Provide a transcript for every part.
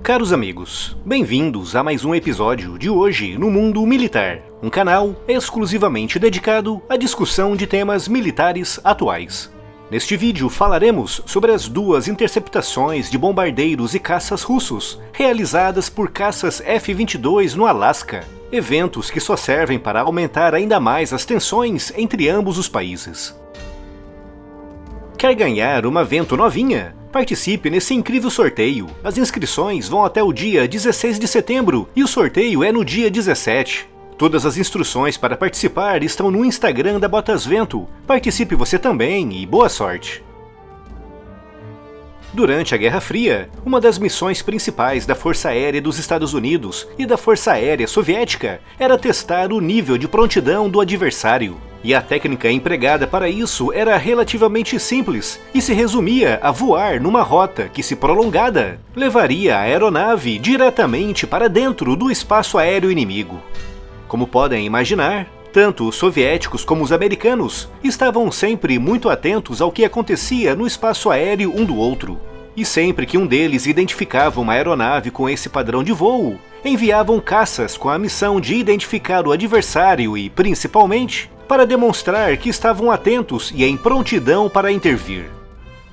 Caros amigos, bem-vindos a mais um episódio de Hoje no Mundo Militar, um canal exclusivamente dedicado à discussão de temas militares atuais. Neste vídeo falaremos sobre as duas interceptações de bombardeiros e caças russos realizadas por caças F-22 no Alasca, eventos que só servem para aumentar ainda mais as tensões entre ambos os países. Quer ganhar uma Vento novinha? Participe nesse incrível sorteio. As inscrições vão até o dia 16 de setembro e o sorteio é no dia 17. Todas as instruções para participar estão no Instagram da Botas Vento. Participe você também e boa sorte! Durante a Guerra Fria, uma das missões principais da Força Aérea dos Estados Unidos e da Força Aérea Soviética era testar o nível de prontidão do adversário. E a técnica empregada para isso era relativamente simples e se resumia a voar numa rota que, se prolongada, levaria a aeronave diretamente para dentro do espaço aéreo inimigo. Como podem imaginar, tanto os soviéticos como os americanos estavam sempre muito atentos ao que acontecia no espaço aéreo um do outro. E sempre que um deles identificava uma aeronave com esse padrão de voo, enviavam caças com a missão de identificar o adversário e, principalmente, para demonstrar que estavam atentos e em prontidão para intervir.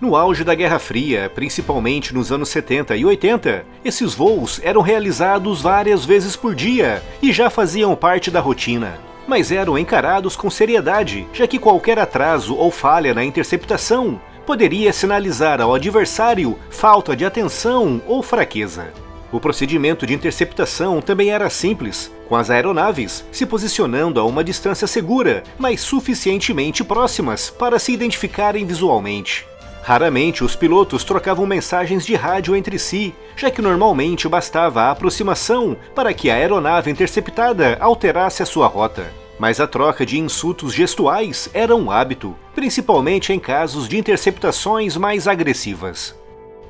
No auge da Guerra Fria, principalmente nos anos 70 e 80, esses voos eram realizados várias vezes por dia e já faziam parte da rotina. Mas eram encarados com seriedade, já que qualquer atraso ou falha na interceptação poderia sinalizar ao adversário falta de atenção ou fraqueza. O procedimento de interceptação também era simples, com as aeronaves se posicionando a uma distância segura, mas suficientemente próximas para se identificarem visualmente. Raramente os pilotos trocavam mensagens de rádio entre si, já que normalmente bastava a aproximação para que a aeronave interceptada alterasse a sua rota. Mas a troca de insultos gestuais era um hábito, principalmente em casos de interceptações mais agressivas.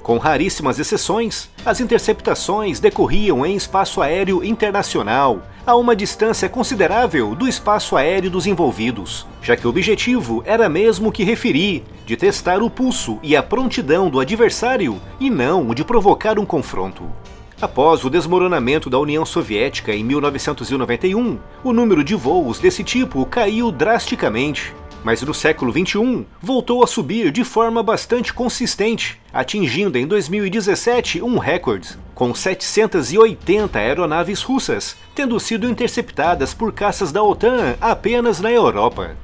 Com raríssimas exceções, as interceptações decorriam em espaço aéreo internacional, a uma distância considerável do espaço aéreo dos envolvidos, já que o objetivo era mesmo o que referi, de testar o pulso e a prontidão do adversário e não o de provocar um confronto. Após o desmoronamento da União Soviética em 1991, o número de voos desse tipo caiu drasticamente. Mas no século XXI, voltou a subir de forma bastante consistente, atingindo em 2017 um recorde, com 780 aeronaves russas tendo sido interceptadas por caças da OTAN apenas na Europa.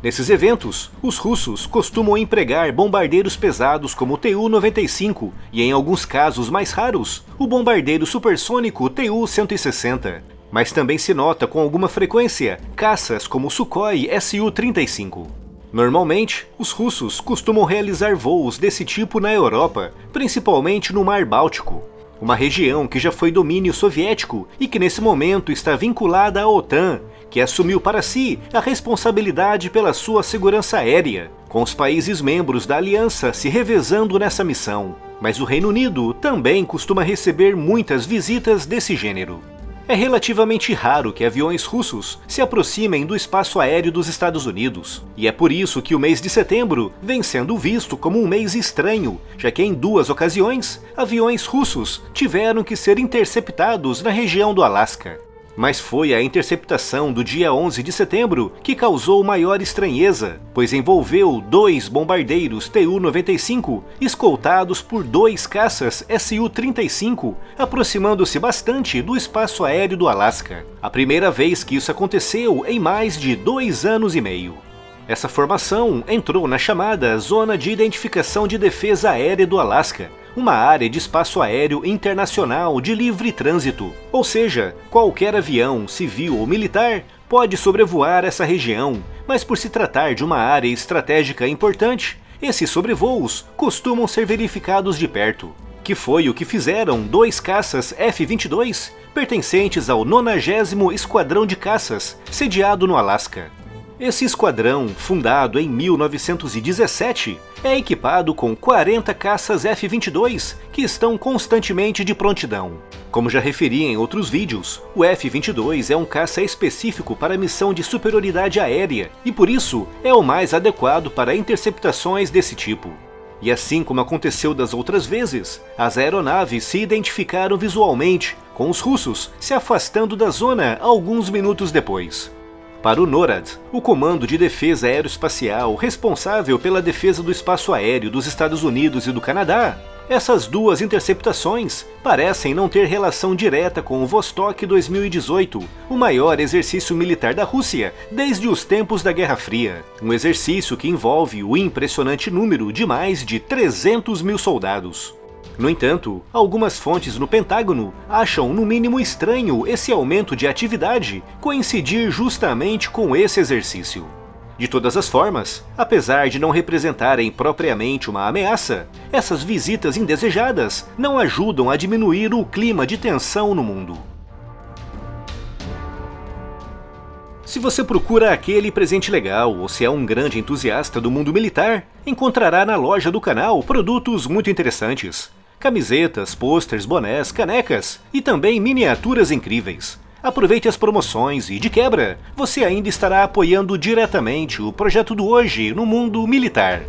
Nesses eventos, os russos costumam empregar bombardeiros pesados como o Tu-95 e, em alguns casos mais raros, o bombardeiro supersônico Tu-160. Mas também se nota com alguma frequência caças como o Sukhoi Su-35. Normalmente, os russos costumam realizar voos desse tipo na Europa, principalmente no Mar Báltico, uma região que já foi domínio soviético e que nesse momento está vinculada à OTAN, que assumiu para si a responsabilidade pela sua segurança aérea, com os países membros da aliança se revezando nessa missão. Mas o Reino Unido também costuma receber muitas visitas desse gênero. É relativamente raro que aviões russos se aproximem do espaço aéreo dos Estados Unidos, e é por isso que o mês de setembro vem sendo visto como um mês estranho, já que em duas ocasiões, aviões russos tiveram que ser interceptados na região do Alasca. Mas foi a interceptação do dia 11 de setembro que causou maior estranheza, pois envolveu 2 bombardeiros Tu-95 escoltados por 2 caças Su-35, aproximando-se bastante do espaço aéreo do Alasca. A primeira vez que isso aconteceu em mais de 2 anos e meio. Essa formação entrou na chamada Zona de Identificação de Defesa Aérea do Alasca, uma área de espaço aéreo internacional de livre trânsito, ou seja, qualquer avião, civil ou militar, pode sobrevoar essa região, mas por se tratar de uma área estratégica importante, esses sobrevoos costumam ser verificados de perto, que foi o que fizeram 2 caças F-22 pertencentes ao 90º Esquadrão de Caças, sediado no Alasca. Esse esquadrão, fundado em 1917, é equipado com 40 caças F-22 que estão constantemente de prontidão. Como já referi em outros vídeos, o F-22 é um caça específico para missão de superioridade aérea e por isso é o mais adequado para interceptações desse tipo. E assim como aconteceu das outras vezes, as aeronaves se identificaram visualmente, com os russos se afastando da zona alguns minutos depois. Para o NORAD, o Comando de Defesa Aeroespacial responsável pela defesa do espaço aéreo dos Estados Unidos e do Canadá, essas duas interceptações parecem não ter relação direta com o Vostok 2018, o maior exercício militar da Rússia desde os tempos da Guerra Fria. Um exercício que envolve o impressionante número de mais de 300 mil soldados. No entanto, algumas fontes no Pentágono acham no mínimo estranho esse aumento de atividade coincidir justamente com esse exercício. De todas as formas, apesar de não representarem propriamente uma ameaça, essas visitas indesejadas não ajudam a diminuir o clima de tensão no mundo. Se você procura aquele presente legal ou se é um grande entusiasta do mundo militar, encontrará na loja do canal produtos muito interessantes. Camisetas, pôsteres, bonés, canecas e também miniaturas incríveis. Aproveite as promoções e, de quebra, você ainda estará apoiando diretamente o projeto do Hoje no Mundo Militar.